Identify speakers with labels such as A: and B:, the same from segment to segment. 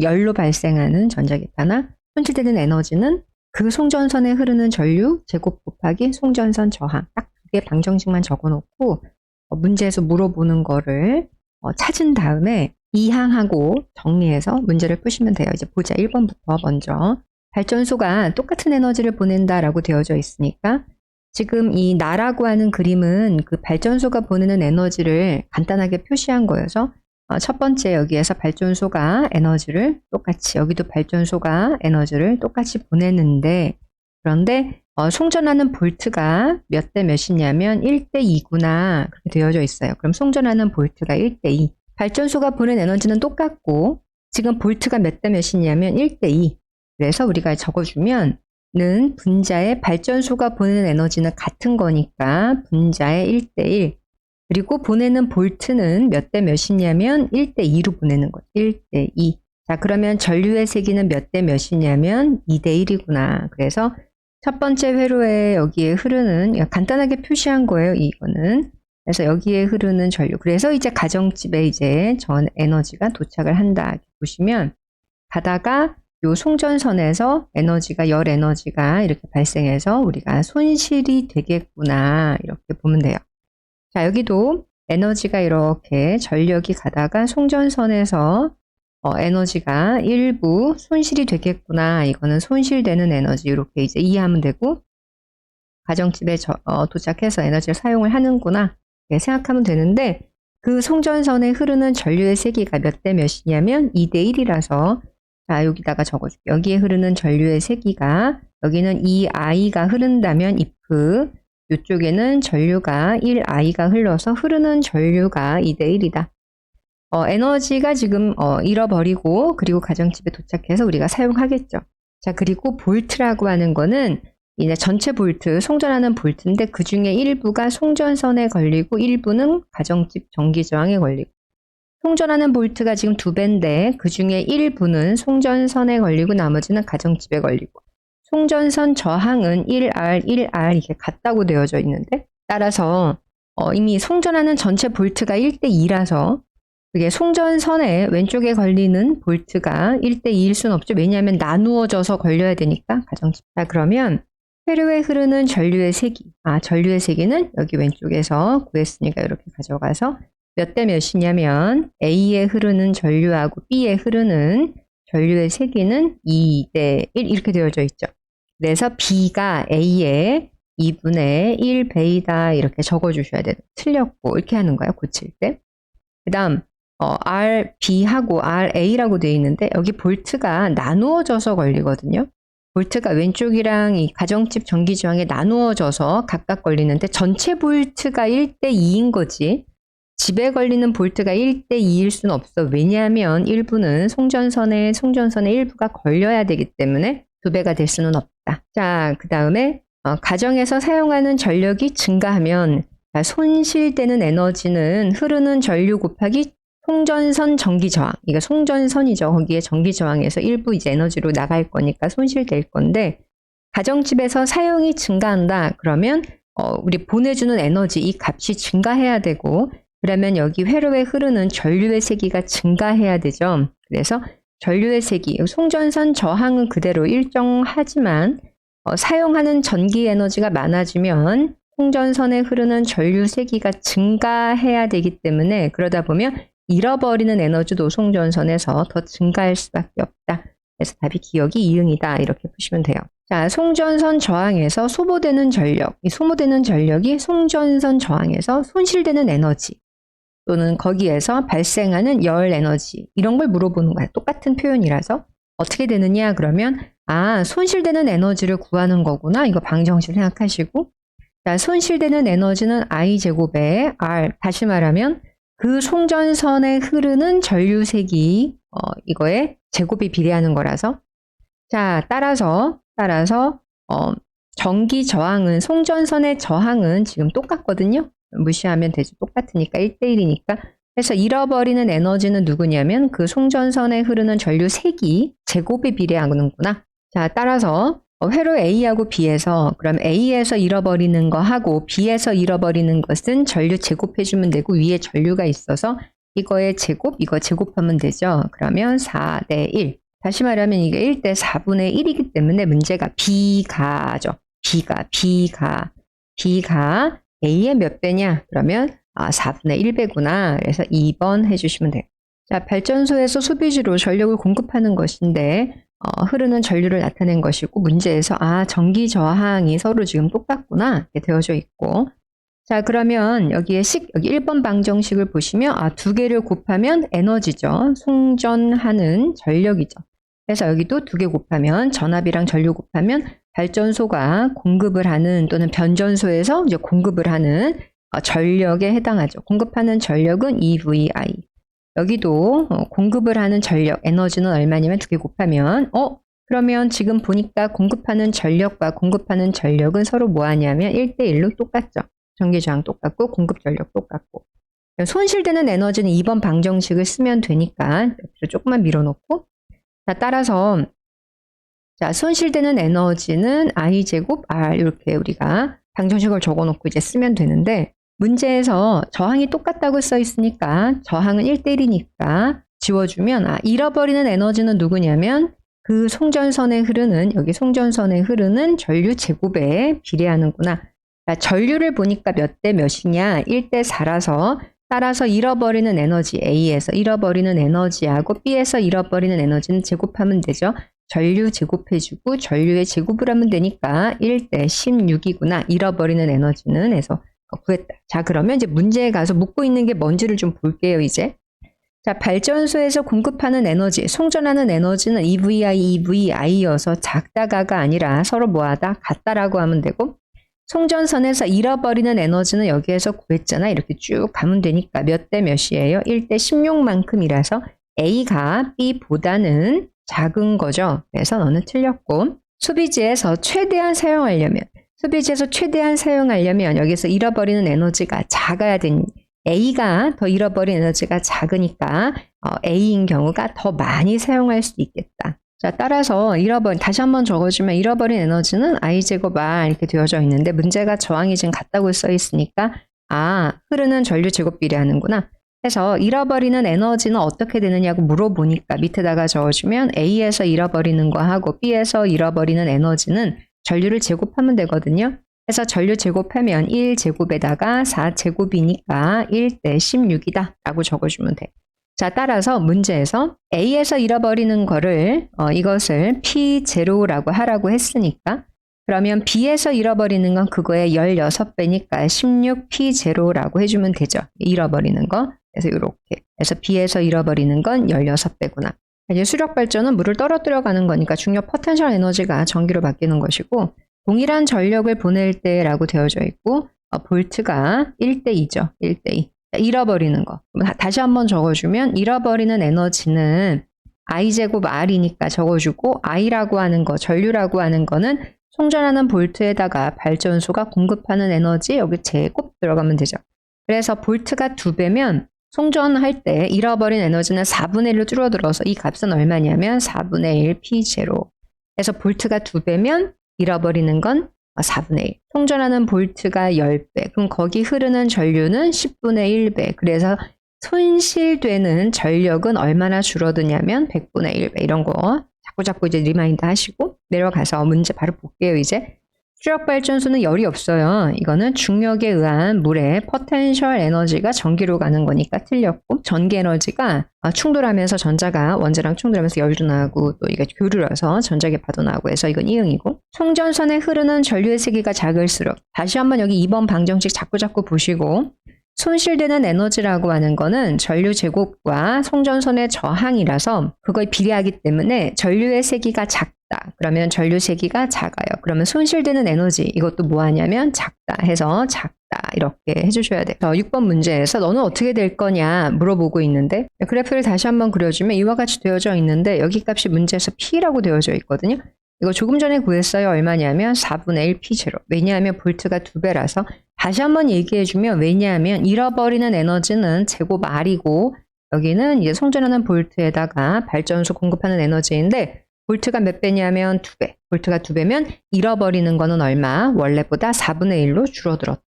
A: 열로 발생하는 전자기파나 손실되는 에너지는 그 송전선에 흐르는 전류 제곱 곱하기 송전선 저항. 딱 두 개 방정식만 적어놓고 문제에서 물어보는 거를 찾은 다음에 이항하고 정리해서 문제를 푸시면 돼요. 이제 보자. 1번부터 먼저. 발전소가 똑같은 에너지를 보낸다라고 되어져 있으니까 지금 이 나라고 하는 그림은 그 발전소가 보내는 에너지를 간단하게 표시한 거여서 첫 번째 여기에서 발전소가 에너지를 똑같이, 여기도 발전소가 에너지를 똑같이 보내는데, 그런데 송전하는 볼트가 몇 대 몇이냐면 1대 2구나 그렇게 되어져 있어요. 그럼 송전하는 볼트가 1대 2. 발전소가 보낸 에너지는 똑같고 지금 볼트가 몇 대 몇이냐면 1대 2. 그래서 우리가 적어주면 는 분자의 발전소가 보내는 에너지는 같은 거니까 분자의 1대 1. 그리고 보내는 볼트는 몇 대 몇이냐면 1대 2로 보내는 거죠. 1대 2. 자, 그러면 전류의 세기는 몇 대 몇이냐면 2대 1이구나. 그래서 첫 번째 회로에 여기에 흐르는, 간단하게 표시한 거예요, 이거는. 그래서 여기에 흐르는 전류. 그래서 이제 가정집에 이제 전 에너지가 도착을 한다. 이렇게 보시면 가다가 요 송전선에서 에너지가, 열 에너지가 이렇게 발생해서 우리가 손실이 되겠구나. 이렇게 보면 돼요. 자, 여기도 에너지가 이렇게 전력이 가다가 송전선에서 에너지가 일부 손실이 되겠구나. 이거는 손실되는 에너지. 이렇게 이제 이해하면 되고, 가정집에 도착해서 에너지를 사용을 하는구나. 이렇게 생각하면 되는데, 그 송전선에 흐르는 전류의 세기가 몇 대 몇이냐면 2대 1이라서, 자, 여기다가 적어줄게요. 여기에 흐르는 전류의 세기가, 여기는 2I가 흐른다면 if, 이쪽에는 전류가 1I가 흘러서 흐르는 전류가 2대 1이다. 에너지가 지금 잃어버리고 그리고 가정집에 도착해서 우리가 사용하겠죠. 자, 그리고 볼트라고 하는 거는 이제 전체 볼트, 송전하는 볼트인데 그 중에 일부가 송전선에 걸리고 일부는 가정집 전기저항에 걸리고, 송전하는 볼트가 지금 2배인데 그 중에 일부는 송전선에 걸리고 나머지는 가정집에 걸리고, 송전선 저항은 1R, 1R 이렇게 같다고 되어져 있는데, 따라서 이미 송전하는 전체 볼트가 1대 2라서 그게 송전선에 왼쪽에 걸리는 볼트가 1대 2일 수는 없죠. 왜냐하면 나누어져서 걸려야 되니까 가정집. 자, 그러면 회로에 흐르는 전류의 세기. 전류의 세기는 여기 왼쪽에서 구했으니까 이렇게 가져가서 몇 대 몇이냐면 A에 흐르는 전류하고 B에 흐르는 전류의 세기는 2대 1 이렇게 되어져 있죠. 그래서 B가 A의 2분의 1배이다 이렇게 적어주셔야 돼요. 틀렸고 이렇게 하는 거예요. 고칠 때. 그 다음 RB하고 RA라고 되어 있는데 여기 볼트가 나누어져서 걸리거든요. 볼트가 왼쪽이랑 이 가정집 전기저항에 나누어져서 각각 걸리는데 전체 볼트가 1대 2인 거지. 집에 걸리는 볼트가 1대 2일 수는 없어. 왜냐하면 일부는 송전선에 일부가 걸려야 되기 때문에 2배가 될 수는 없다. 자, 그 다음에 가정에서 사용하는 전력이 증가하면 손실되는 에너지는 흐르는 전류 곱하기 송전선 전기저항. 이거 송전선이죠. 거기에 전기저항에서 일부 이제 에너지로 나갈 거니까 손실될 건데, 가정집에서 사용이 증가한다. 그러면 우리 보내주는 에너지 이 값이 증가해야 되고, 그러면 여기 회로에 흐르는 전류의 세기가 증가해야 되죠. 그래서 전류의 세기, 송전선 저항은 그대로 일정하지만 사용하는 전기 에너지가 많아지면 송전선에 흐르는 전류 세기가 증가해야 되기 때문에, 그러다 보면 잃어버리는 에너지도 송전선에서 더 증가할 수밖에 없다. 그래서 답이 기억이 이응이다. 이렇게 보시면 돼요. 자, 송전선 저항에서 소모되는 전력, 이 소모되는 전력이 송전선 저항에서 손실되는 에너지 또는 거기에서 발생하는 열 에너지, 이런 걸 물어보는 거야. 똑같은 표현이라서 어떻게 되느냐 그러면 손실되는 에너지를 구하는 거구나. 이거 방정식 생각하시고, 자, 손실되는 에너지는 I제곱에 R, 다시 말하면 그 송전선에 흐르는 전류세기 이거에 제곱이 비례하는 거라서, 자, 따라서 전기 저항은, 송전선의 저항은 지금 똑같거든요. 무시하면 되지. 똑같으니까 1대 1이니까. 그래서 잃어버리는 에너지는 누구냐면 그 송전선에 흐르는 전류 세기 제곱에 비례하는구나. 자, 따라서 회로 A하고 B에서, 그럼 A에서 잃어버리는 거 하고 B에서 잃어버리는 것은 전류 제곱해주면 되고, 위에 전류가 있어서 이거의 제곱, 이거 제곱하면 되죠. 그러면 4대 1. 다시 말하면 이게 1대 4분의 1이기 때문에 문제가 B가죠. B가 A의 몇 배냐? 그러면 4분의 1배구나. 그래서 2번 해주시면 돼요. 자, 발전소에서 소비지로 전력을 공급하는 것인데 흐르는 전류를 나타낸 것이고 문제에서 전기 저항이 서로 지금 똑같구나 이렇게 되어져 있고 자 그러면 여기 1번 방정식을 보시면 두 개를 곱하면 에너지죠. 송전하는 전력이죠. 그래서 여기도 2개 곱하면 전압이랑 전류 곱하면 발전소가 공급을 하는 또는 변전소에서 이제 공급을 하는 전력에 해당하죠. 공급하는 전력은 EVI. 여기도 공급을 하는 전력, 에너지는 얼마냐면 2개 곱하면 그러면 지금 보니까 공급하는 전력과 공급하는 전력은 서로 뭐 하냐면 1대1로 똑같죠. 전기저항 똑같고 공급 전력 똑같고 손실되는 에너지는 2번 방정식을 쓰면 되니까 옆으로 조금만 밀어놓고 자 따라서 자 손실되는 에너지는 I제곱 R 이렇게 우리가 방정식을 적어놓고 이제 쓰면 되는데 문제에서 저항이 똑같다고 써 있으니까 저항은 1대1이니까 지워주면 잃어버리는 에너지는 누구냐면 그 송전선에 흐르는 여기 송전선에 흐르는 전류 제곱에 비례하는구나. 자, 전류를 보니까 몇 대 몇이냐 1대 4라서 따라서 잃어버리는 에너지 A에서 잃어버리는 에너지하고 B에서 잃어버리는 에너지는 제곱하면 되죠. 전류 제곱해주고 전류의 제곱을 하면 되니까 1대 16이구나. 잃어버리는 에너지는 해서 구했다. 자, 그러면 이제 문제에 가서 묻고 있는 게 뭔지를 좀 볼게요, 이제. 자, 발전소에서 공급하는 에너지, 송전하는 에너지는 EVI여서 작다가가 아니라 서로 뭐하다? 같다라고 하면 되고, 송전선에서 잃어버리는 에너지는 여기에서 구했잖아. 이렇게 쭉 가면 되니까 몇 대 몇이에요? 1대 16만큼이라서 A가 B보다는 작은 거죠. 그래서 너는 틀렸고, 소비지에서 최대한 사용하려면 여기서 잃어버리는 에너지가 작아야 되니 A가 더 잃어버린 에너지가 작으니까 A인 경우가 더 많이 사용할 수 있겠다. 자, 따라서 다시 한번 적어주면 잃어버린 에너지는 I제곱 R 이렇게 되어져 있는데 문제가 저항이 지금 같다고 써 있으니까 흐르는 전류 제곱 비례하는구나. 해서 잃어버리는 에너지는 어떻게 되느냐고 물어보니까 밑에다가 적어주면 A에서 잃어버리는 거하고 B에서 잃어버리는 에너지는 전류를 제곱하면 되거든요. 그래서 전류 제곱하면 1제곱에다가 4제곱이니까 1대 16이다 라고 적어주면 돼. 자, 따라서 문제에서 A에서 잃어버리는 거를 이것을 P0라고 하라고 했으니까 그러면 B에서 잃어버리는 건 그거의 16배니까 16P0라고 해주면 되죠. 잃어버리는 거. 그래서 이렇게. 그래서 B에서 잃어버리는 건 16배구나. 이제 수력 발전은 물을 떨어뜨려 가는 거니까 중력 포텐셜 에너지가 전기로 바뀌는 것이고 동일한 전력을 보낼 때라고 되어져 있고 볼트가 1대2죠. 1대2. 잃어버리는 거. 다시 한번 적어주면 잃어버리는 에너지는 I제곱 R이니까 적어주고 I라고 하는 거, 전류라고 하는 거는 송전하는 볼트에다가 발전소가 공급하는 에너지 여기 제곱 들어가면 되죠. 그래서 볼트가 2배면 송전할 때 잃어버린 에너지는 4분의 1로 줄어들어서 이 값은 얼마냐면 4분의 1 P0. 그래서 볼트가 2배면 잃어버리는 건 4분의 1. 송전하는 볼트가 10배. 그럼 거기 흐르는 전류는 10분의 1배. 그래서 손실되는 전력은 얼마나 줄어드냐면 100분의 1배. 이런 거 자꾸 이제 리마인드 하시고 내려가서 문제 바로 볼게요, 이제. 수력 발전소는 열이 없어요. 이거는 중력에 의한 물의 포텐셜 에너지가 전기로 가는 거니까 틀렸고 전기 에너지가 충돌하면서 전자가 원자랑 충돌하면서 열도 나고 또 이게 교류라서 전자계파도 나고 해서 이건 이응이고 송전선에 흐르는 전류의 세기가 작을수록 다시 한번 여기 2번 방정식 자꾸 보시고 손실되는 에너지라고 하는 거는 전류 제곱과 송전선의 저항이라서 그거에 비례하기 때문에 전류의 세기가 작다. 그러면 전류 세기가 작아요. 그러면 손실되는 에너지 이것도 뭐 하냐면 작다 해서 작다 이렇게 해주셔야 돼요. 6번 문제에서 너는 어떻게 될 거냐 물어보고 있는데 그래프를 다시 한번 그려주면 이와 같이 되어져 있는데 여기 값이 문제에서 P라고 되어져 있거든요. 이거 조금 전에 구했어요. 얼마냐면 4분의 1 P0. 왜냐하면 볼트가 2배라서 다시 한번 얘기해주면 왜냐하면 잃어버리는 에너지는 제곱 R이고 여기는 이제 송전하는 볼트에다가 발전소 공급하는 에너지인데 볼트가 몇 배냐면 2배. 볼트가 2배면 잃어버리는 거는 얼마? 원래보다 4분의 1로 줄어들었다.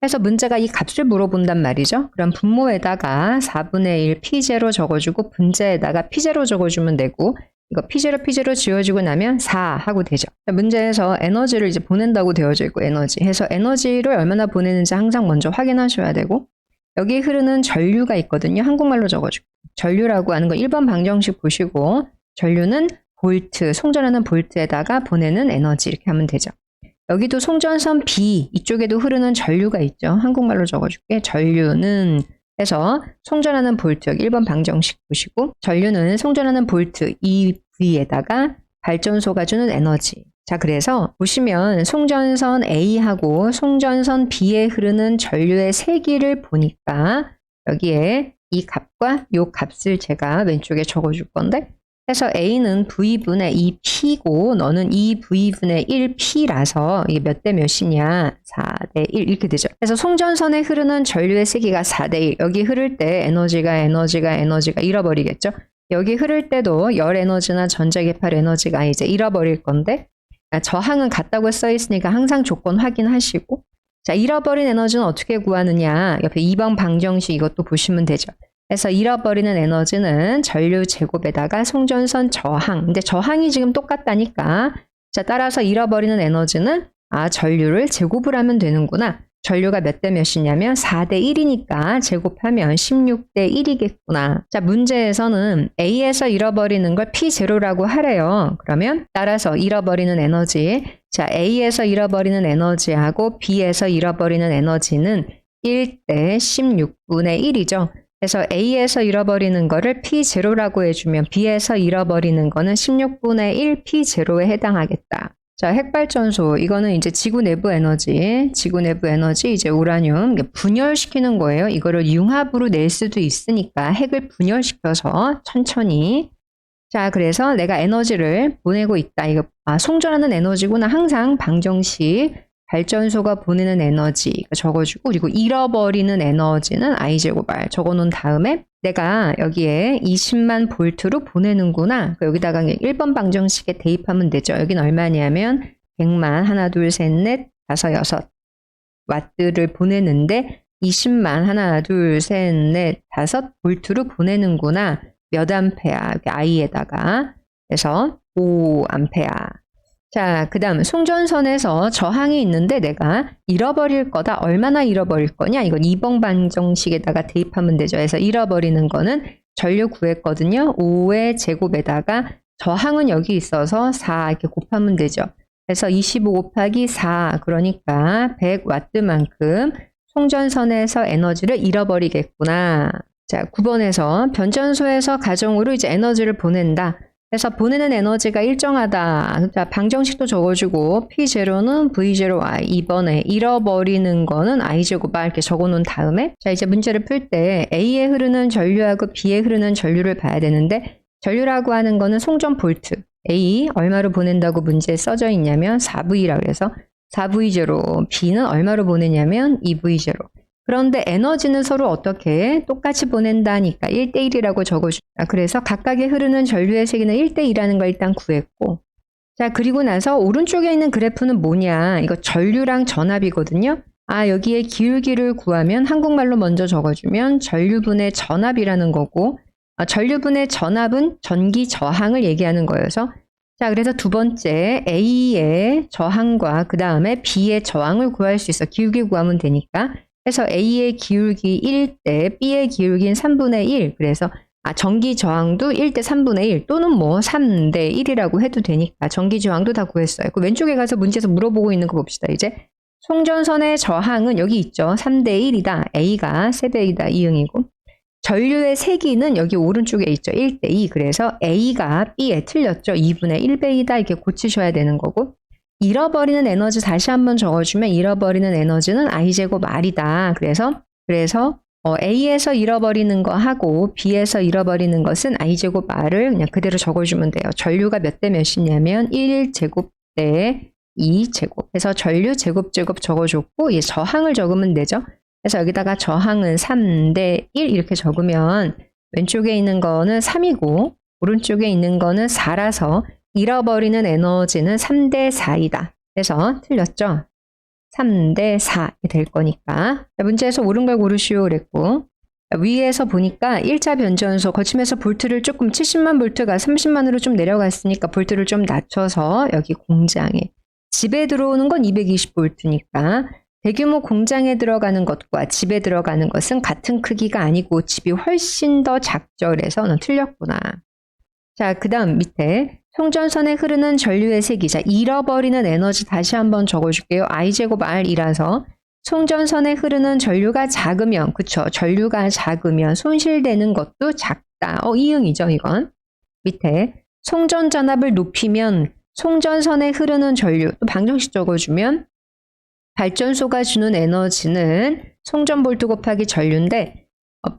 A: 해서 문제가 이 값을 물어본단 말이죠. 그럼 분모에다가 4분의 1 P0 적어주고 분자에다가 P0 적어주면 되고 이거 P0 지워주고 나면 4 하고 되죠. 문제에서 에너지를 이제 보낸다고 되어져 있고 에너지 해서 에너지를 얼마나 보내는지 항상 먼저 확인하셔야 되고 여기 흐르는 전류가 있거든요. 한국말로 적어주고 전류라고 하는 거 1번 방정식 보시고 전류는 볼트, 송전하는 볼트에다가 보내는 에너지 이렇게 하면 되죠. 여기도 송전선 B 이쪽에도 흐르는 전류가 있죠. 한국말로 적어줄게. 전류는 해서 송전하는 볼트 여기 1번 방정식 보시고 전류는 송전하는 볼트 EV에다가 발전소가 주는 에너지. 자, 그래서 보시면 송전선 A하고 송전선 B에 흐르는 전류의 세기를 보니까 여기에 이 값과 이 값을 제가 왼쪽에 적어줄 건데 해서 A는 V분의 2P고 너는 2V분의 1P라서 이게 몇 대 몇이냐 4대 1 이렇게 되죠. 그래서 송전선에 흐르는 전류의 세기가 4대 1 여기 흐를 때 에너지가 잃어버리겠죠. 여기 흐를 때도 열 에너지나 전자개팔 에너지가 이제 잃어버릴 건데 저항은 같다고 써 있으니까 항상 조건 확인하시고 자 잃어버린 에너지는 어떻게 구하느냐 옆에 2번 방정식 이것도 보시면 되죠. 그래서 잃어버리는 에너지는 전류 제곱에다가 송전선 저항 근데 저항이 지금 똑같다니까 자 따라서 잃어버리는 에너지는 전류를 제곱을 하면 되는구나. 전류가 몇 대 몇이냐면 4대 1이니까 제곱하면 16대 1이겠구나. 자, 문제에서는 A에서 잃어버리는 걸 P0라고 하래요. 그러면 따라서 잃어버리는 에너지. 자, A에서 잃어버리는 에너지하고 B에서 잃어버리는 에너지는 1대 16분의 1이죠. 그래서 A에서 잃어버리는 거를 P0라고 해주면 B에서 잃어버리는 거는 16분의 1 P0에 해당하겠다. 자, 핵발전소. 이거는 이제 지구 내부 에너지 이제 우라늄 분열시키는 거예요. 이거를 융합으로 낼 수도 있으니까 핵을 분열시켜서 천천히. 자, 그래서 내가 에너지를 보내고 있다. 이거 송전하는 에너지구나. 항상 방정식 발전소가 보내는 에너지 적어주고 그리고 잃어버리는 에너지는 I제곱R 적어놓은 다음에 내가 여기에 20만 볼트로 보내는구나. 여기다가 1번 방정식에 대입하면 되죠. 여기는 얼마냐면 100만 하나 둘 셋 넷 다섯 여섯 와트를 보내는데 20만 하나 둘 셋 넷 다섯 볼트로 보내는구나. 몇 암페아 여기 I에다가 그래서 5암페아. 자, 그 다음 송전선에서 저항이 있는데 내가 잃어버릴 거다. 얼마나 잃어버릴 거냐? 이건 2번 방정식에다가 대입하면 되죠. 그래서 잃어버리는 거는 전류 구했거든요. 5의 제곱에다가 저항은 여기 있어서 4 이렇게 곱하면 되죠. 그래서 25 곱하기 4 그러니까 100와트만큼 송전선에서 에너지를 잃어버리겠구나. 자, 9번에서 변전소에서 가정으로 이제 에너지를 보낸다. 그래서 보내는 에너지가 일정하다. 자, 방정식도 적어주고 P0는 V0Y 2번에 잃어버리는 거는 I제곱R 이렇게 적어놓은 다음에 자 이제 문제를 풀 때 A에 흐르는 전류하고 B에 흐르는 전류를 봐야 되는데 전류라고 하는 거는 송전 볼트 A 얼마로 보낸다고 문제에 써져 있냐면 4V라고 그래서 4V0 B는 얼마로 보내냐면 2V0 그런데 에너지는 서로 어떻게 똑같이 보낸다니까 1대1이라고 적어준다. 그래서 각각의 흐르는 전류의 세기는 1대2라는 걸 일단 구했고 자 그리고 나서 오른쪽에 있는 그래프는 뭐냐 이거 전류랑 전압이거든요. 여기에 기울기를 구하면 한국말로 먼저 적어주면 전류분의 전압이라는 거고 전류분의 전압은 전기 저항을 얘기하는 거여서 자 그래서 두 번째 A의 저항과 그 다음에 B의 저항을 구할 수 있어. 기울기 구하면 되니까 그래서 A의 기울기 1대 B의 기울기는 3분의 1 그래서 전기 저항도 1대 3분의 1 또는 뭐 3대 1이라고 해도 되니까 전기 저항도 다 구했어요. 그 왼쪽에 가서 문제에서 물어보고 있는 거 봅시다. 이제 송전선의 저항은 여기 있죠. 3대 1이다. A가 세대이다. 이응이고 전류의 세기는 여기 오른쪽에 있죠. 1대 2 그래서 A가 B에 틀렸죠. 2분의 1배이다 이렇게 고치셔야 되는 거고 잃어버리는 에너지 다시 한번 적어주면 잃어버리는 에너지는 I제곱 R이다. 그래서 A에서 잃어버리는 거 하고 B에서 잃어버리는 것은 I제곱 R을 그냥 그대로 적어주면 돼요. 전류가 몇 대 몇이냐면 1제곱 대 2제곱. 그래서 전류 제곱 적어줬고 이 저항을 적으면 되죠. 그래서 여기다가 저항은 3대 1 이렇게 적으면 왼쪽에 있는 거는 3이고 오른쪽에 있는 거는 4라서 잃어버리는 에너지는 3대 4이다. 그래서 틀렸죠. 3대 4이 될 거니까. 자, 문제에서 옳은 걸 고르시오 그랬고, 위에서 보니까 1차 변전소 거침에서 볼트를 조금 70만 볼트가 30만으로 좀 내려갔으니까 볼트를 좀 낮춰서 여기 공장에, 집에 들어오는 건 220볼트니까 대규모 공장에 들어가는 것과 집에 들어가는 것은 같은 크기가 아니고 집이 훨씬 더 작죠. 그래서 너 틀렸구나. 자, 그 다음 밑에 송전선에 흐르는 전류의 세기. 자, 잃어버리는 에너지 다시 한번 적어줄게요. I제곱 R이라서 송전선에 흐르는 전류가 작으면, 그쵸? 전류가 작으면 손실되는 것도 작다. 이응이죠, 이건. 밑에 송전전압을 높이면 송전선에 흐르는 전류, 또 방정식 적어주면 발전소가 주는 에너지는 송전볼트 곱하기 전류인데,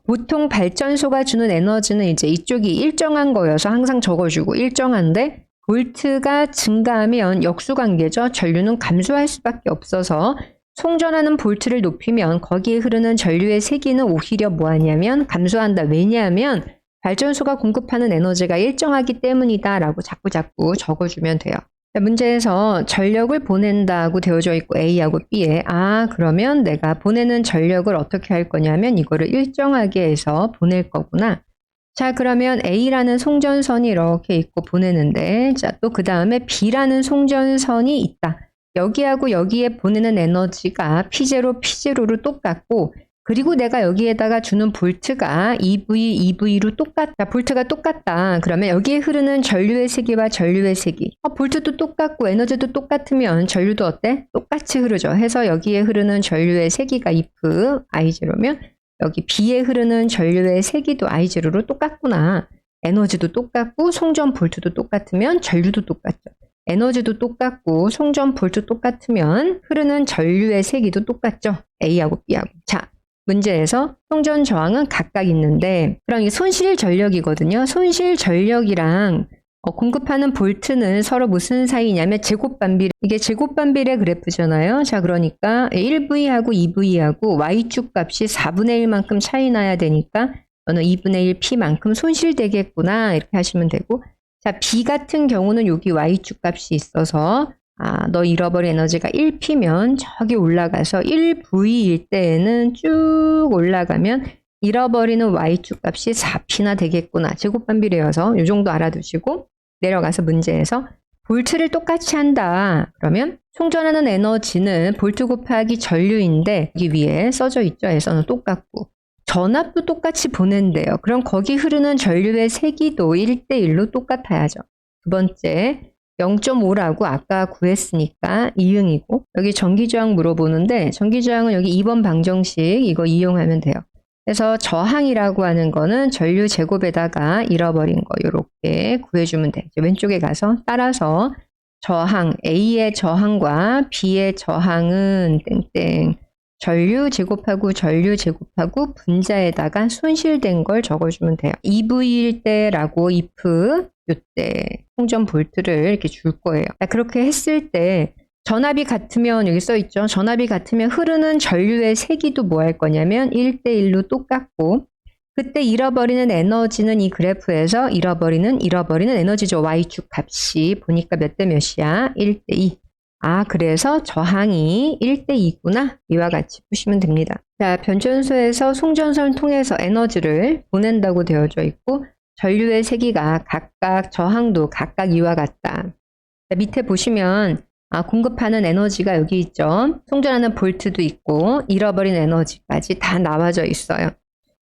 A: 보통 발전소가 주는 에너지는 이제 이쪽이 일정한 거여서 항상 적어주고 일정한데, 볼트가 증가하면 역수관계죠. 전류는 감소할 수밖에 없어서 송전하는 볼트를 높이면 거기에 흐르는 전류의 세기는 오히려 뭐하냐면 감소한다. 왜냐하면 발전소가 공급하는 에너지가 일정하기 때문이다 라고 자꾸 적어주면 돼요. 문제에서 전력을 보낸다고 되어져 있고 A하고 B에, 그러면 내가 보내는 전력을 어떻게 할 거냐면 이거를 일정하게 해서 보낼 거구나. 자, 그러면 A라는 송전선이 이렇게 있고 보내는데, 자, 또 그 다음에 B라는 송전선이 있다. 여기하고 여기에 보내는 에너지가 P0, P0로 똑같고, 그리고 내가 여기에다가 주는 볼트가 EV로 똑같다. 볼트가 똑같다. 그러면 여기에 흐르는 전류의 세기와 전류의 세기. 볼트도 똑같고 에너지도 똑같으면 전류도 어때? 똑같이 흐르죠. 해서 여기에 흐르는 전류의 세기가 if I0면 여기 B에 흐르는 전류의 세기도 I0로 똑같구나. 에너지도 똑같고 송전 볼트도 똑같으면 전류도 똑같죠. 에너지도 똑같고 송전 볼트 똑같으면 흐르는 전류의 세기도 똑같죠. A하고 B하고. 자, 문제에서 송전 저항은 각각 있는데, 그럼 이 손실 전력이거든요. 손실 전력이랑 공급하는 볼트는 서로 무슨 사이냐면 제곱반비례. 이게 제곱반비례 그래프잖아요. 자, 그러니까 1V하고 2V하고 Y축 값이 4분의 1만큼 차이 나야 되니까 너는 2분의 1 P만큼 손실되겠구나. 이렇게 하시면 되고, 자, B 같은 경우는 여기 Y축 값이 있어서 너 잃어버린 에너지가 1P면 저기 올라가서 1V일 때에는 쭉 올라가면 잃어버리는 Y축 값이 4P나 되겠구나. 제곱반비례여서 이 정도 알아두시고 내려가서 문제에서 볼트를 똑같이 한다. 그러면 송전하는 에너지는 볼트 곱하기 전류인데 여기 위에 써져 있죠. 에서는 똑같고 전압도 똑같이 보낸대요. 그럼 거기 흐르는 전류의 세기도 1대1로 똑같아야죠. 두 번째 0.5라고 아까 구했으니까 이응이고, 여기 전기저항 물어보는데 전기저항은 여기 2번 방정식 이거 이용하면 돼요. 그래서 저항이라고 하는 거는 전류 제곱에다가 잃어버린 거 이렇게 구해주면 돼. 왼쪽에 가서 따라서 저항 A의 저항과 B의 저항은 땡땡 전류 제곱하고 분자에다가 손실된 걸 적어주면 돼요. EV일 때라고 if 요때 송전 볼트를 이렇게 줄 거예요. 그렇게 했을 때 전압이 같으면 여기 써 있죠. 전압이 같으면 흐르는 전류의 세기도 뭐 할 거냐면 1대1로 똑같고, 그때 잃어버리는 에너지는 이 그래프에서 잃어버리는 에너지죠. Y축 값이 보니까 몇 대 몇이야? 1대2. 그래서 저항이 1대2구나. 이와 같이 보시면 됩니다. 자, 변전소에서 송전선을 통해서 에너지를 보낸다고 되어져 있고, 전류의 세기가 각각 저항도 각각 이와 같다. 자, 밑에 보시면 공급하는 에너지가 여기 있죠. 송전하는 볼트도 있고 잃어버린 에너지까지 다 나와져 있어요.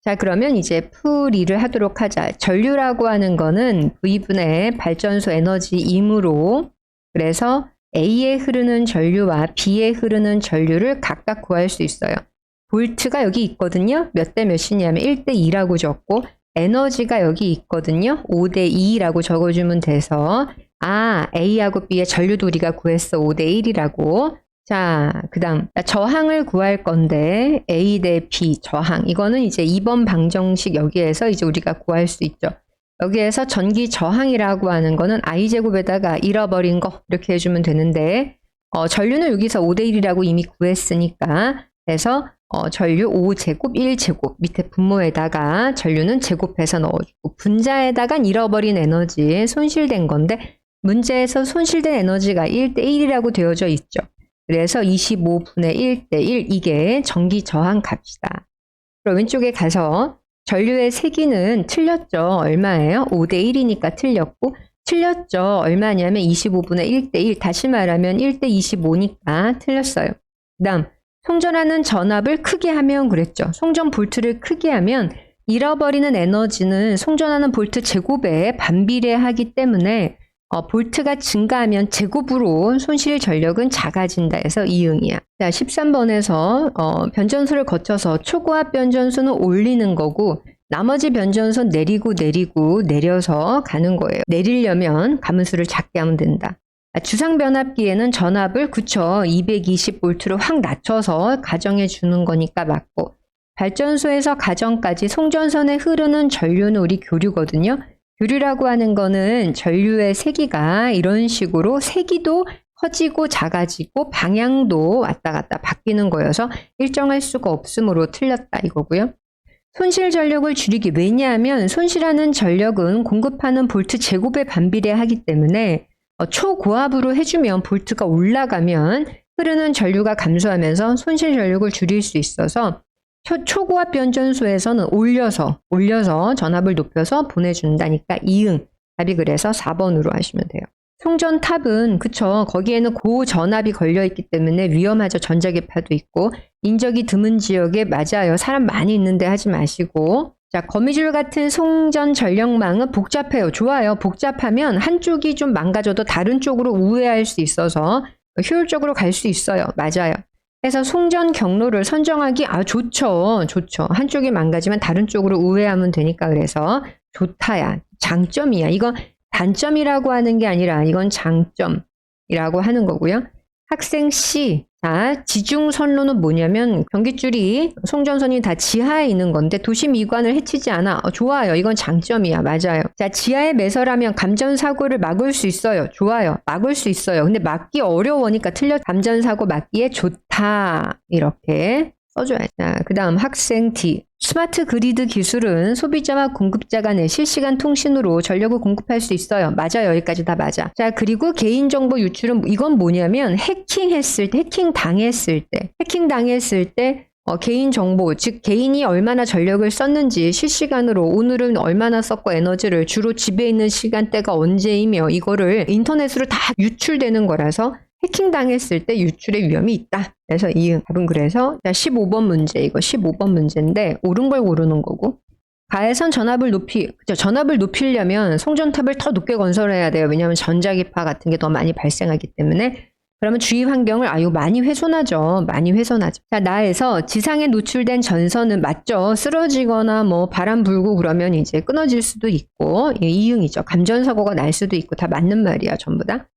A: 자, 그러면 이제 풀이를 하도록 하자. 전류라고 하는 거는 V분의 발전소 에너지이므로, 그래서 A에 흐르는 전류와 B에 흐르는 전류를 각각 구할 수 있어요. 볼트가 여기 있거든요. 몇 대 몇이냐면 1대2라고 적고, 에너지가 여기 있거든요. 5대2라고 적어주면 돼서 A하고 B의 전류도 우리가 구했어. 5대1이라고. 자, 그 다음 저항을 구할 건데 A 대 B 저항. 이거는 이제 2번 방정식 여기에서 이제 우리가 구할 수 있죠. 여기에서 전기 저항이라고 하는 거는 I제곱에다가 잃어버린 거 이렇게 해주면 되는데, 전류는 여기서 5대1이라고 이미 구했으니까 해서 전류 5제곱 1제곱 밑에 분모에다가 전류는 제곱해서 넣어주고, 분자에다가 잃어버린 에너지 손실된 건데 문제에서 손실된 에너지가 1대1이라고 되어져 있죠. 그래서 25분의 1대 1 이게 전기 저항 값이다. 그럼 왼쪽에 가서 전류의 세기는 틀렸죠. 얼마예요? 5대 1이니까 틀렸고 틀렸죠. 얼마냐면 25분의 1대 1. 다시 말하면 1대 25니까 틀렸어요. 그 다음 송전하는 전압을 크게 하면 그랬죠. 송전 볼트를 크게 하면 잃어버리는 에너지는 송전하는 볼트 제곱에 반비례하기 때문에 볼트가 증가하면 제곱으로 손실 전력은 작아진다 해서 이응이야. 자, 13번에서 변전소를 거쳐서 초고압 변전소는 올리는 거고 나머지 변전소 내려서 가는 거예요. 내리려면 가문수를 작게 하면 된다. 주상 변압기에는 전압을 220V로 확 낮춰서 가정해 주는 거니까 맞고 발전소에서 가정까지 송전선에 흐르는 전류는 우리 교류거든요. 교류라고 하는 거는 전류의 세기가 이런 식으로 세기도 커지고 작아지고 방향도 왔다 갔다 바뀌는 거여서 일정할 수가 없으므로 틀렸다 이거고요. 손실 전력을 줄이기 왜냐하면 손실하는 전력은 공급하는 볼트 제곱에 반비례하기 때문에 초고압으로 해주면 볼트가 올라가면 흐르는 전류가 감소하면서 손실 전력을 줄일 수 있어서 초고압 변전소에서는 올려서 전압을 높여서 보내준다니까 이응. 답이 그래서 4번으로 하시면 돼요. 송전탑은 그쵸. 거기에는 고전압이 걸려있기 때문에 위험하죠. 전자기파도 있고 인적이 드문 지역에 맞아요. 사람 많이 있는데 하지 마시고 자, 거미줄 같은 송전 전력망은 복잡해요. 좋아요. 복잡하면 한쪽이 좀 망가져도 다른 쪽으로 우회할 수 있어서 효율적으로 갈 수 있어요. 맞아요. 그래서 송전 경로를 선정하기 좋죠. 한쪽이 망가지면 다른 쪽으로 우회하면 되니까 그래서 좋다야. 장점이야. 이건 단점이라고 하는 게 아니라 이건 장점이라고 하는 거고요. 학생 C. 자, 지중선로는 뭐냐면 변기줄이 송전선이 다 지하에 있는 건데 도시 미관을 해치지 않아. 좋아요. 이건 장점이야. 맞아요. 자, 지하에 매설하면 감전사고를 막을 수 있어요. 좋아요. 막을 수 있어요. 근데 막기 어려우니까 틀려. 감전사고 막기에 좋다. 이렇게 써줘야지. 자, 그 다음 학생 D. 스마트 그리드 기술은 소비자와 공급자 간의 실시간 통신으로 전력을 공급할 수 있어요. 맞아요. 여기까지 다 맞아. 자, 그리고 개인정보 유출은 이건 뭐냐면 해킹 당했을 때 개인정보, 즉 개인이 얼마나 전력을 썼는지 실시간으로 오늘은 얼마나 썼고 에너지를 주로 집에 있는 시간대가 언제이며 이거를 인터넷으로 다 유출되는 거라서 해킹 당했을 때 유출의 위험이 있다. 그래서 이응. 답은 그래서 15번 문제 이거 15번 문제인데 옳은 걸 고르는 거고 가해선 전압을 높이려면 송전탑을 더 높게 건설해야 돼요. 왜냐하면 전자기파 같은 게 더 많이 발생하기 때문에 그러면 주위 환경을 이거 많이 훼손하죠. 자, 나에서 지상에 노출된 전선은 맞죠. 쓰러지거나 뭐 바람 불고 그러면 이제 끊어질 수도 있고 이응이죠. 감전사고가 날 수도 있고 다 맞는 말이야. 전부 다.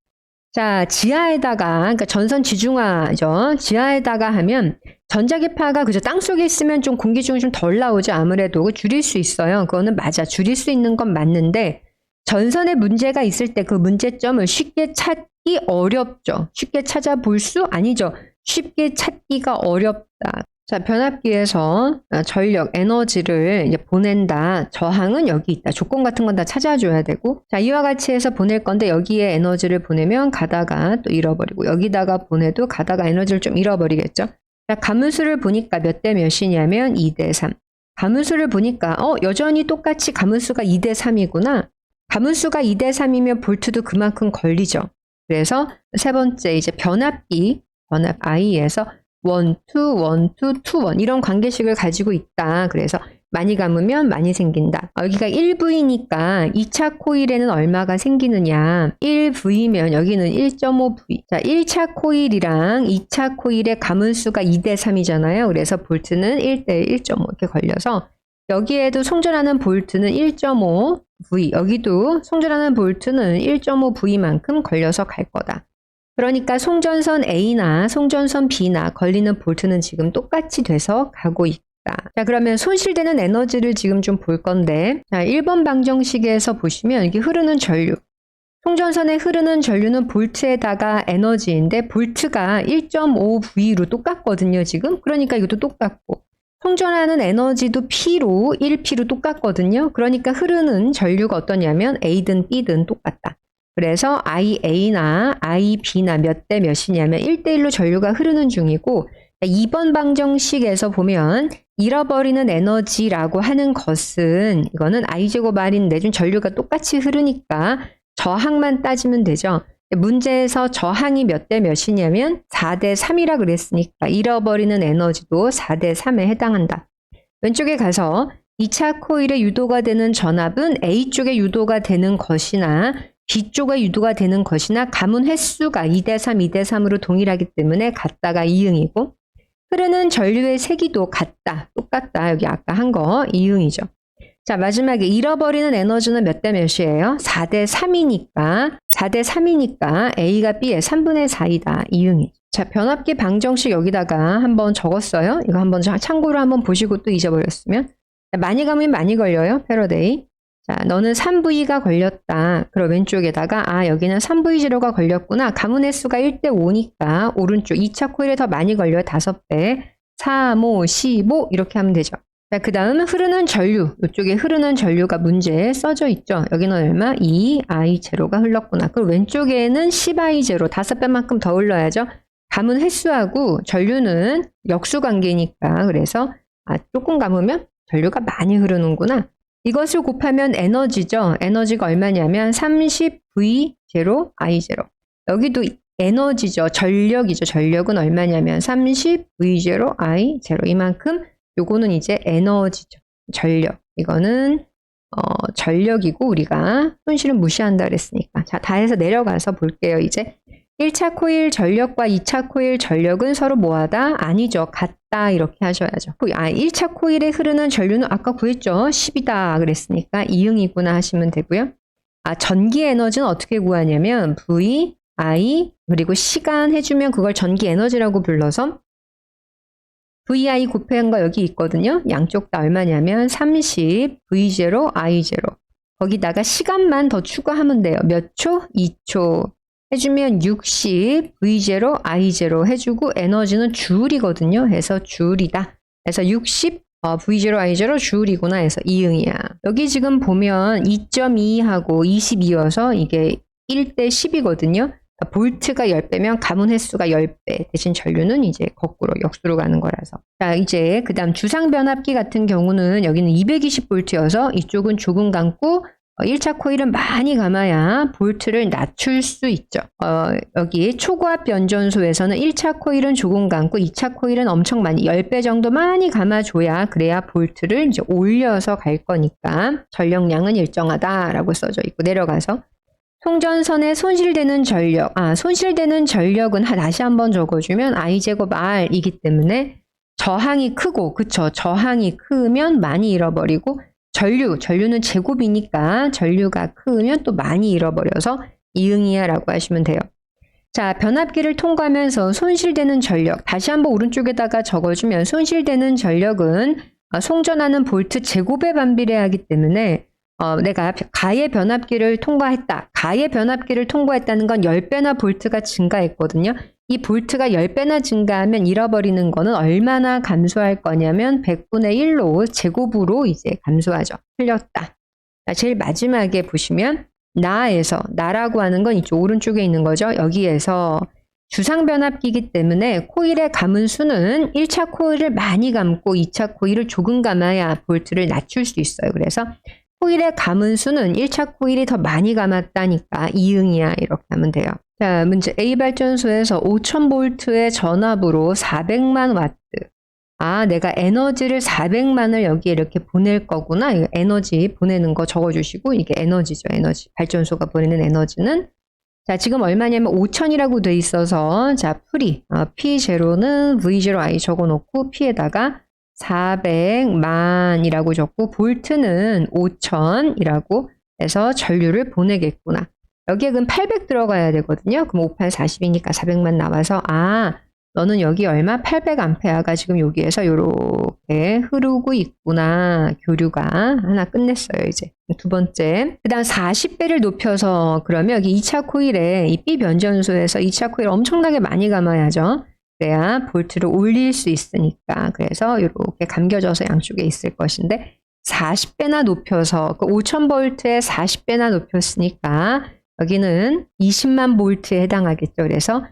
A: 자, 지하에다가, 그러니까 전선 지중화죠. 지하에다가 하면 전자기파가 그저 땅속에 있으면 좀 공기 중이 좀 덜 나오죠. 아무래도 줄일 수 있어요. 그거는 맞아. 줄일 수 있는 건 맞는데 전선에 문제가 있을 때 그 문제점을 쉽게 찾기 어렵죠. 쉽게 찾아볼 수 아니죠. 쉽게 찾기가 어렵다. 자, 변압기에서 전력, 에너지를 이제 보낸다. 저항은 여기 있다. 조건 같은 건 다 찾아줘야 되고. 자, 이와 같이 해서 보낼 건데 여기에 에너지를 보내면 가다가 또 잃어버리고 여기다가 보내도 가다가 에너지를 좀 잃어버리겠죠. 자, 가문수를 보니까 몇 대 몇이냐면 2대 3. 가문수를 보니까 여전히 똑같이 가문수가 2대 3이구나. 가문수가 2대 3이면 볼트도 그만큼 걸리죠. 그래서 세 번째 이제 변압 I에서 1, 2, 1, 2, 2, 1 이런 관계식을 가지고 있다. 그래서 많이 감으면 많이 생긴다. 여기가 1V니까 2차 코일에는 얼마가 생기느냐. 1V면 여기는 1.5V. 자, 1차 코일이랑 2차 코일의 가문수가 2대 3이잖아요. 그래서 볼트는 1대 1.5 이렇게 걸려서 여기에도 송전하는 볼트는 1.5V. 여기도 송전하는 볼트는 1.5V만큼 걸려서 갈 거다. 그러니까 송전선 A나 송전선 B나 걸리는 볼트는 지금 똑같이 돼서 가고 있다. 자, 그러면 손실되는 에너지를 지금 좀 볼 건데, 자, 1번 방정식에서 보시면 이게 흐르는 전류. 송전선에 흐르는 전류는 볼트에다가 에너지인데, 볼트가 1.5V로 똑같거든요, 지금. 그러니까 이것도 똑같고. 송전하는 에너지도 P로 1P로 똑같거든요. 그러니까 흐르는 전류가 어떠냐면 A든 B든 똑같다. 그래서 IA나 IB나 몇 대 몇이냐면 1대1로 전류가 흐르는 중이고 2번 방정식에서 보면 잃어버리는 에너지라고 하는 것은 이거는 I제곱 R인 내준 전류가 똑같이 흐르니까 저항만 따지면 되죠. 문제에서 저항이 몇 대 몇이냐면 4대 3이라 그랬으니까 잃어버리는 에너지도 4대 3에 해당한다. 왼쪽에 가서 2차 코일에 유도가 되는 전압은 A쪽에 유도가 되는 것이나 B쪽에 유도가 되는 것이나 가문 횟수가 2대 3, 2대 3으로 동일하기 때문에 같다가 이응이고 흐르는 전류의 세기도 같다, 똑같다. 여기 아까 한 거 이응이죠. 자, 마지막에 잃어버리는 에너지는 몇 대 몇이에요? 4대 3이니까 A가 B의 3분의 4이다. 이응이죠. 자, 변압기 방정식 여기다가 한번 적었어요. 이거 한번 참고로 한번 보시고 또 잊어버렸으면. 많이 가면 많이 걸려요. 패러데이. 자, 너는 3V가 걸렸다. 그럼 왼쪽에다가 여기는 3V0가 걸렸구나. 가문 횟수가 1대 5니까 오른쪽 2차 코일에 더 많이 걸려요. 5배. 3, 5, 15 이렇게 하면 되죠. 자, 그 다음 흐르는 전류. 이쪽에 흐르는 전류가 문제에 써져 있죠. 여기는 얼마? 2I0가 흘렀구나. 그리고 왼쪽에는 10I0, 5배만큼 더 흘러야죠. 가문 횟수하고 전류는 역수 관계니까 그래서 조금 감으면 전류가 많이 흐르는구나. 이것을 곱하면 에너지죠. 에너지가 얼마냐면 30V0 I0. 여기도 에너지죠. 전력이죠. 전력은 얼마냐면 30V0 I0. 이만큼 요거는 이제 에너지죠. 전력. 이거는 전력이고 우리가 손실은 무시한다 그랬으니까. 자, 다 해서 내려가서 볼게요. 이제 1차 코일 전력과 2차 코일 전력은 서로 뭐하다? 아니죠. 같다. 이렇게 하셔야죠. 1차 코일에 흐르는 전류는 아까 구했죠. 10이다 그랬으니까 이응이구나 하시면 되고요. 전기 에너지는 어떻게 구하냐면 V, I 그리고 시간 해주면 그걸 전기 에너지라고 불러서 VI 곱한 거 여기 있거든요. 양쪽 다 얼마냐면 30 V0 I0 거기다가 시간만 더 추가하면 돼요. 몇 초? 2초 해주면 60 V0 I0 해주고 에너지는 주울이거든요. 해서 주울이다. 그래서 60 V0 I0 주울이구나 해서 이응이야. 여기 지금 보면 2.2하고 22여서 이게 1대 10이거든요. 볼트가 10배면 가문 횟수가 10배. 대신 전류는 이제 거꾸로 역수로 가는 거라서. 자, 이제 그 다음 주상 변압기 같은 경우는 여기는 220볼트여서 이쪽은 조금 감고 1차 코일은 많이 감아야 볼트를 낮출 수 있죠. 여기 초고압 변전소에서는 1차 코일은 조금 감고 2차 코일은 엄청 많이 10배 정도 많이 감아줘야 그래야 볼트를 이제 올려서 갈 거니까 전력량은 일정하다라고 써져 있고 내려가서 송전선에 손실되는 전력. 손실되는 전력은 다시 한번 적어주면 I제곱 R이기 때문에 저항이 크고, 그쵸. 저항이 크면 많이 잃어버리고, 전류는 제곱이니까 전류가 크면 또 많이 잃어버려서 이응이야 라고 하시면 돼요. 자, 변압기를 통과하면서 손실되는 전력. 다시 한번 오른쪽에다가 적어주면 손실되는 전력은 송전하는 볼트 제곱에 반비례하기 때문에 내가 가의 변압기를 통과했다. 가의 변압기를 통과했다는 건 10배나 볼트가 증가했거든요. 이 볼트가 10배나 증가하면 잃어버리는 거는 얼마나 감소할 거냐면 100분의 1로 제곱으로 이제 감소하죠. 틀렸다. 자, 제일 마지막에 보시면 나라고 하는 건 이쪽 오른쪽에 있는 거죠. 여기에서 주상 변압기이기 때문에 코일의 감은 수는 1차 코일을 많이 감고 2차 코일을 조금 감아야 볼트를 낮출 수 있어요. 그래서 코일의 감은 수는 1차 코일이 더 많이 감았다니까 이응이야 이렇게 하면 돼요. 자, 문제 A 발전소에서 5000볼트의 전압으로 400만 와트. 내가 에너지를 400만을 여기에 이렇게 보낼 거구나. 이거 에너지 보내는 거 적어주시고 이게 에너지죠. 에너지. 발전소가 보내는 에너지는 자, 지금 얼마냐면 5000이라고 돼 있어서 자, 풀이 P0는 V0I 적어놓고 P에다가 400만이라고 적고 볼트는 5000이라고 해서 전류를 보내겠구나. 여기에 그럼 800 들어가야 되거든요. 그럼 5, 8, 40이니까 400만 나와서 너는 여기 얼마? 800A가 지금 여기에서 이렇게 흐르고 있구나. 교류가 하나 끝냈어요. 이제 두 번째. 그 다음 40배를 높여서 그러면 여기 2차 코일에 이 B 변전소에서 2차 코일 엄청나게 많이 감아야죠. 그래야 볼트를 올릴 수 있으니까. 그래서 이렇게 감겨져서 양쪽에 있을 것인데 40배나 높여서 5000볼트에 40배나 높였으니까 여기는 20만 볼트에 해당하겠죠. 그래서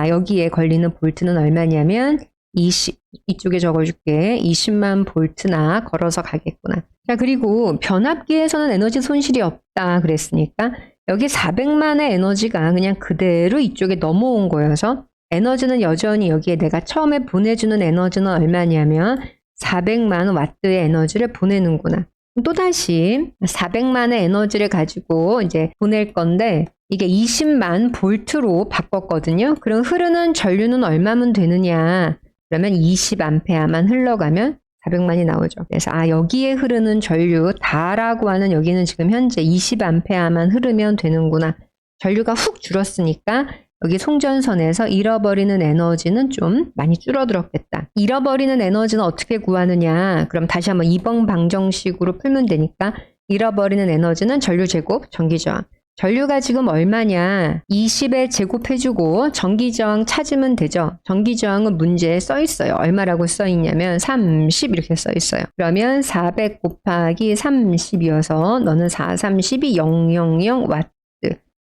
A: 여기에 걸리는 볼트는 얼마냐면 이쪽에 적어줄게. 20만 볼트나 걸어서 가겠구나. 자, 그리고 변압기에서는 에너지 손실이 없다 그랬으니까 여기 400만의 에너지가 그냥 그대로 이쪽에 넘어온 거여서 에너지는 여전히 여기에 내가 처음에 보내주는 에너지는 얼마냐면 400만 와트의 에너지를 보내는구나. 또다시 400만의 에너지를 가지고 이제 보낼 건데 이게 20만 볼트로 바꿨거든요. 그럼 흐르는 전류는 얼마면 되느냐? 그러면 20암페어만 흘러가면 400만이 나오죠. 그래서 여기에 흐르는 전류 다라고 하는 여기는 지금 현재 20암페어만 흐르면 되는구나. 전류가 훅 줄었으니까 여기 송전선에서 잃어버리는 에너지는 좀 많이 줄어들었겠다. 잃어버리는 에너지는 어떻게 구하느냐? 그럼 다시 한번 이번 방정식으로 풀면 되니까 잃어버리는 에너지는 전류 제곱 전기 저항. 전류가 지금 얼마냐? 20에 제곱해주고 전기 저항 찾으면 되죠. 전기 저항은 문제에 써 있어요. 얼마라고 써 있냐면 30 이렇게 써 있어요. 그러면 400 곱하기 30이어서 너는 4, 30이 000 와트.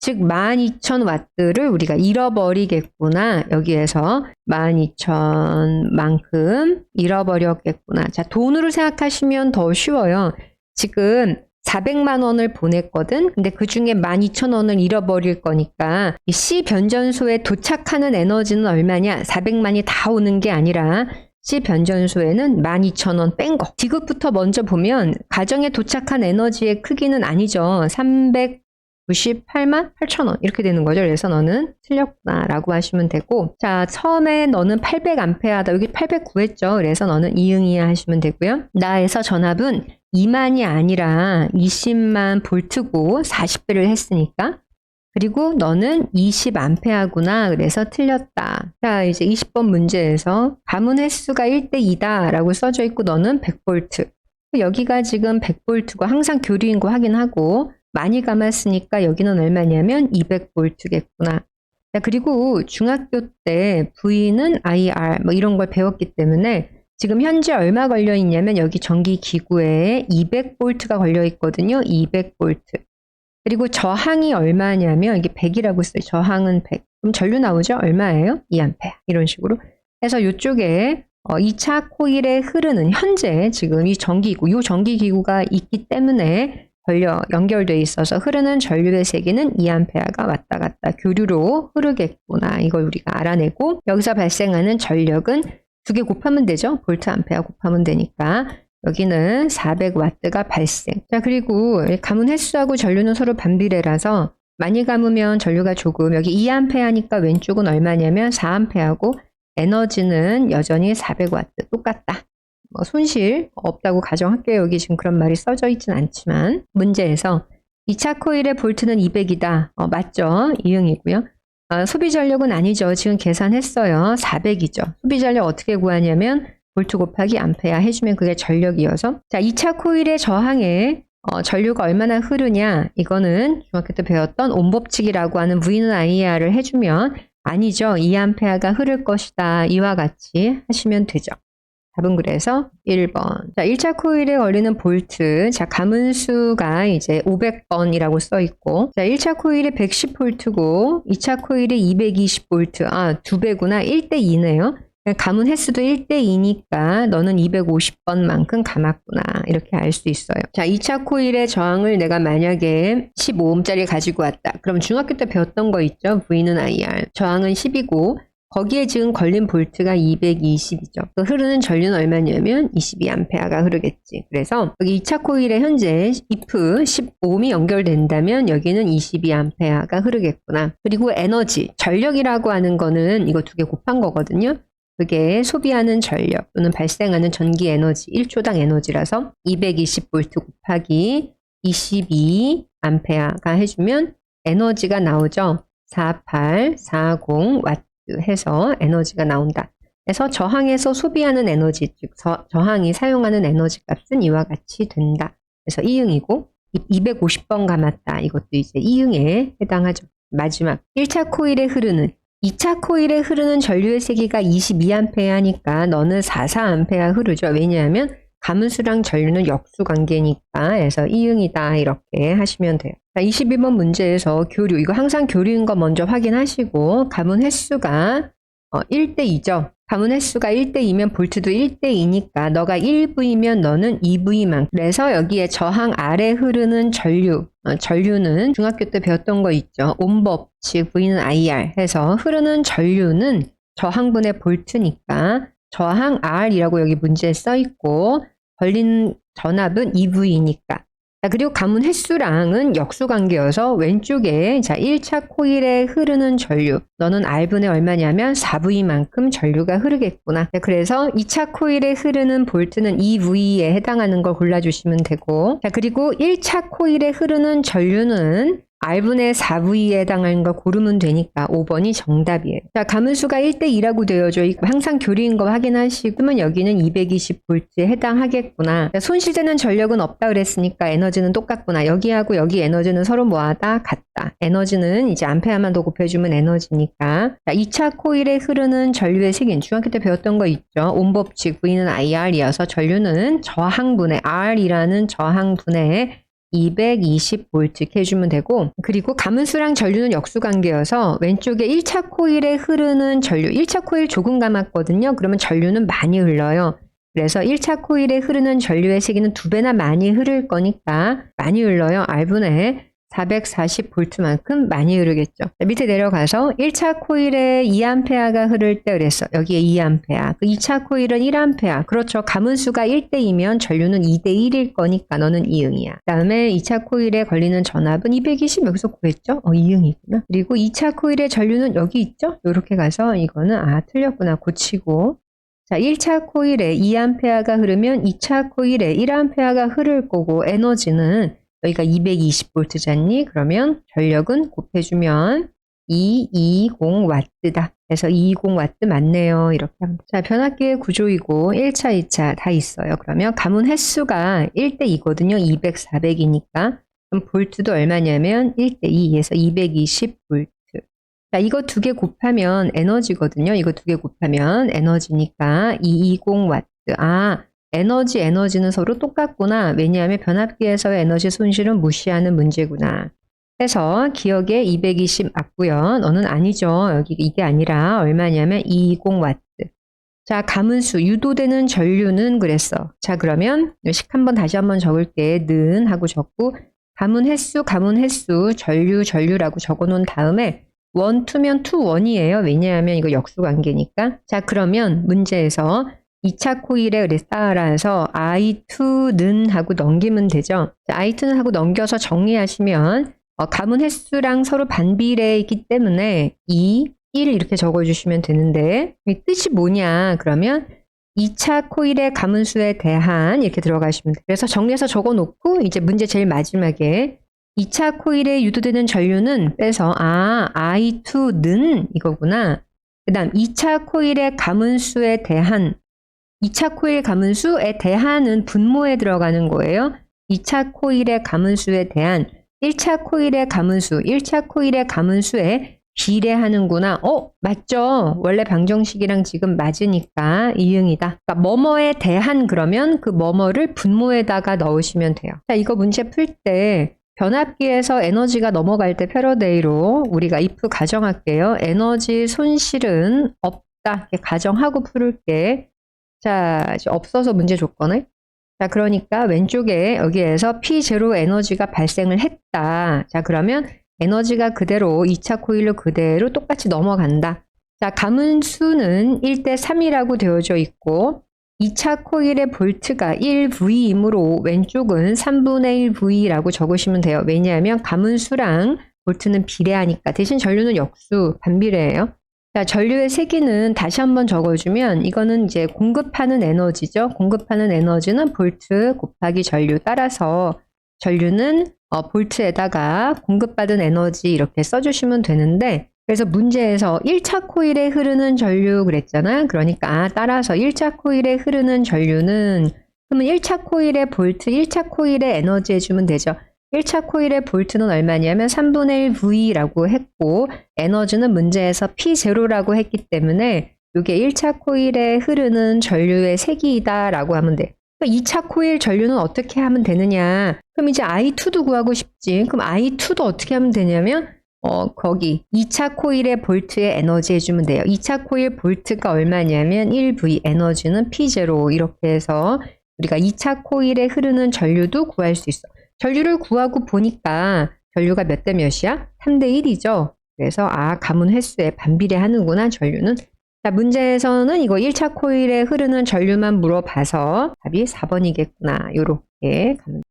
A: 즉 12,000와트를 우리가 잃어버리겠구나. 여기에서 12,000만큼 잃어버렸겠구나. 자, 돈으로 생각하시면 더 쉬워요. 지금 400만 원을 보냈거든. 근데 그 중에 12,000원을 잃어버릴 거니까 이 C 변전소에 도착하는 에너지는 얼마냐? 400만이 다 오는 게 아니라 C 변전소에는 12,000원 뺀 거. 지금부터 먼저 보면 가정에 도착한 에너지의 크기는 아니죠. 398만 8천원 이렇게 되는 거죠. 그래서 너는 틀렸구나 라고 하시면 되고, 자, 처음에 너는 800암페어다. 여기 800 구했죠. 그래서 너는 이응이야 하시면 되고요. 나에서 전압은 2만이 아니라 20만 볼트고 40배를 했으니까, 그리고 너는 20암페어구나. 그래서 틀렸다. 자, 이제 20번 문제에서 감은 횟수가 1대2다 라고 써져 있고 너는 100볼트. 여기가 지금 100볼트고 항상 교류인 거 확인하고, 많이 감았으니까 여기는 얼마냐면 200볼트겠구나. 자, 그리고 중학교 때 V는 IR 뭐 이런 걸 배웠기 때문에 지금 현재 얼마 걸려 있냐면 여기 전기 기구에 200볼트가 걸려 있거든요. 200볼트. 그리고 저항이 얼마냐면 이게 100이라고 써요. 저항은 100. 그럼 전류 나오죠? 얼마예요? 2A. 이런 식으로. 해서 이쪽에 2차 코일에 흐르는 현재 지금 이 전기기구, 이 전기기구가 있기 때문에 연결돼 있어서 흐르는 전류의 세기는 2A가 왔다 갔다 교류로 흐르겠구나. 이걸 우리가 알아내고 여기서 발생하는 전력은 두 개 곱하면 되죠. 볼트 암페어 곱하면 되니까 여기는 400와트가 발생. 자, 그리고 감은 횟수하고 전류는 서로 반비례라서 많이 감으면 전류가 조금, 여기 2A니까 왼쪽은 얼마냐면 4A고 에너지는 여전히 400와트 똑같다. 손실 없다고 가정할게요. 여기 지금 그런 말이 써져 있진 않지만 문제에서 2차 코일의 볼트는 200이다. 맞죠? 이응이고요. 소비 전력은 아니죠. 지금 계산했어요. 400이죠. 소비 전력 어떻게 구하냐면 볼트 곱하기 암페어 해주면 그게 전력이어서, 자, 2차 코일의 저항에 전류가 얼마나 흐르냐, 이거는 중학교 때 배웠던 옴법칙이라고 하는 V는 IR을 해주면 아니죠. 2A가 흐를 것이다. 이와 같이 하시면 되죠. 답은 그래서 1번. 자, 1차 코일에 걸리는 볼트. 자, 감은수가 이제 500번이라고 써 있고, 자, 1차 코일이 110볼트고 2차 코일이 220볼트. 2배구나. 1대2네요. 감은 횟수도 1대2니까 너는 250번만큼 감았구나. 이렇게 알 수 있어요. 자, 2차 코일의 저항을 내가 만약에 15ohm짜리 가지고 왔다. 그럼 중학교 때 배웠던 거 있죠? V는 IR. 저항은 10이고 거기에 지금 걸린 볼트가 220이죠. 그 흐르는 전류는 얼마냐면 22A가 흐르겠지. 그래서 여기 2차 코일에 현재 if 10ohm이 연결된다면 여기는 22A가 흐르겠구나. 그리고 에너지, 전력이라고 하는 거는 이거 두 개 곱한 거거든요. 그게 소비하는 전력 또는 발생하는 전기 에너지, 1초당 에너지라서 220V 곱하기 22A가 해주면 에너지가 나오죠. 4840W 해서 에너지가 나온다. 그래서 저항에서 소비하는 에너지, 즉 저항이 사용하는 에너지 값은 이와 같이 된다. 그래서 이응이고 250번 감았다. 이것도 이제 이응에 해당하죠. 마지막 1차 코일에 흐르는 2차 코일에 흐르는 전류의 세기가 22A 하니까 너는 44A 흐르죠. 왜냐하면 가문수랑 전류는 역수관계니까 해서 이응이다 이렇게 하시면 돼요. 자, 22번 문제에서 교류, 이거 항상 교류인 거 먼저 확인하시고 가문 횟수가 1대2죠. 가문 횟수가 1대2면 볼트도 1대2니까 너가 1V면 너는 2V만. 그래서 여기에 저항 아래 흐르는 전류, 전류는 중학교 때 배웠던 거 있죠. 옴법칙 V는 IR 해서 흐르는 전류는 저항분의 볼트니까 저항 R이라고 여기 문제에 써 있고 걸린 전압은 2V니까. 자, 그리고 가문 횟수랑은 역수관계여서 왼쪽에 자 1차 코일에 흐르는 전류 너는 R분의 얼마냐면 4V만큼 전류가 흐르겠구나. 자, 그래서 2차 코일에 흐르는 볼트는 2V에 해당하는 걸 골라주시면 되고 자 그리고 1차 코일에 흐르는 전류는 R분의 4V에 해당하는 걸 고르면 되니까 5번이 정답이에요. 자, 가문수가 1대2라고 되어져 있고 항상 교류인 거 확인하시면 여기는 220V에 해당하겠구나. 자, 손실되는 전력은 없다 그랬으니까 에너지는 똑같구나. 여기하고 여기 에너지는 서로 뭐하다? 같다. 에너지는 이제 암페어만 더 곱해주면 에너지니까. 자, 2차 코일에 흐르는 전류의 색인 중학교 때 배웠던 거 있죠. 옴법칙 V는 IR이어서 전류는 저항분의 R이라는 저항분의 220V 해주면 되고 그리고 가문수랑 전류는 역수관계여서 왼쪽에 1차 코일에 흐르는 전류 1차 코일 조금 감았거든요. 그러면 전류는 많이 흘러요. 그래서 1차 코일에 흐르는 전류의 세기는 2배나 많이 흐를 거니까 많이 흘러요. R분의 440V만큼 많이 흐르겠죠. 자, 밑에 내려가서 1차 코일에 2A가 흐를 때 그랬어. 여기에 2A. 그 2차 코일은 1A. 그렇죠. 가문수가 1대2면 전류는 2대1일 거니까 너는 이응이야. 그 다음에 2차 코일에 걸리는 전압은 220 여기서 구했죠? 이응이구나. 그리고 2차 코일의 전류는 여기 있죠? 이렇게 가서 이거는 틀렸구나. 고치고 자, 1차 코일에 2A가 흐르면 2차 코일에 1A가 흐를 거고 에너지는 여기가 220V잖니? 그러면 전력은 곱해주면 220W다. 그래서 220W 맞네요. 이렇게 합니다. 자, 변압기의 구조이고 1차, 2차 다 있어요. 그러면 가문 횟수가 1대2거든요. 200, 400이니까. 그럼 볼트도 얼마냐면 1대2에서 220V. 자, 이거 두 개 곱하면 에너지거든요. 이거 두 개 곱하면 에너지니까 220W. 에너지는 서로 똑같구나. 왜냐하면 변압기에서의 에너지 손실은 무시하는 문제구나. 해서 기억에 220 맞고요. 너는 아니죠. 여기 이게 아니라 얼마냐면 220W. 자, 가문수, 유도되는 전류는 그랬어. 자, 그러면 식 한번 다시 한번 적을게. 는 하고 적고 가문 횟수, 전류라고 적어놓은 다음에 1, 2면 2, 1이에요. 왜냐하면 이거 역수관계니까. 자, 그러면 문제에서 2차 코일에 따라서 I2는 하고 넘기면 되죠. 자, I2는 하고 넘겨서 정리하시면 가문 횟수랑 서로 반비례이기 때문에 2, 1 이렇게 적어주시면 되는데 이 뜻이 뭐냐 그러면 2차 코일의 가문수에 대한 이렇게 들어가시면 돼요. 그래서 정리해서 적어놓고 이제 문제 제일 마지막에 2차 코일에 유도되는 전류는 빼서 I2는 이거구나. 그 다음 2차 코일의 가문수에 대한 2차 코일 가문수에 대한은 분모에 들어가는 거예요. 2차 코일의 가문수에 대한 1차 코일의 가문수, 1차 코일의 가문수에 비례하는구나. 맞죠? 원래 방정식이랑 지금 맞으니까 이응이다. 그러니까 뭐뭐에 대한 그러면 그 뭐뭐를 분모에다가 넣으시면 돼요. 자, 이거 문제 풀 때 변압기에서 에너지가 넘어갈 때 패러데이로 우리가 if 가정할게요. 에너지 손실은 없다. 이렇게 가정하고 풀을게. 자, 이제 없어서 문제 조건을. 자, 그러니까 왼쪽에 여기에서 P0 에너지가 발생을 했다. 자, 그러면 에너지가 그대로 2차 코일로 그대로 똑같이 넘어간다. 자, 가문수는 1대3이라고 되어져 있고 2차 코일의 볼트가 1V이므로 왼쪽은 3분의 1V라고 적으시면 돼요. 왜냐하면 가문수랑 볼트는 비례하니까. 대신 전류는 역수, 반비례예요. 자, 전류의 세기는 다시 한번 적어주면 이거는 이제 공급하는 에너지죠. 공급하는 에너지는 볼트 곱하기 전류. 따라서 전류는 볼트에다가 공급받은 에너지 이렇게 써주시면 되는데 그래서 문제에서 1차 코일에 흐르는 전류 그랬잖아. 그러니까 따라서 1차 코일에 흐르는 전류는 그러면 1차 코일의 볼트, 1차 코일의 에너지 해주면 되죠. 1차 코일의 볼트는 얼마냐면 3분의 1 V라고 했고 에너지는 문제에서 P0라고 했기 때문에 이게 1차 코일에 흐르는 전류의 세기이다 라고 하면 돼. 그러니까 2차 코일 전류는 어떻게 하면 되느냐? 그럼 이제 I2도 구하고 싶지. 그럼 I2도 어떻게 하면 되냐면 거기 2차 코일의 볼트에 에너지 해주면 돼요. 2차 코일 볼트가 얼마냐면 1V, 에너지는 P0 이렇게 해서 우리가 2차 코일에 흐르는 전류도 구할 수 있어. 전류를 구하고 보니까 전류가 몇 대 몇이야? 3대 1이죠. 그래서 가문 횟수에 반비례하는구나 전류는. 자, 문제에서는 이거 1차 코일에 흐르는 전류만 물어봐서 답이 4번이겠구나. 요렇게 가면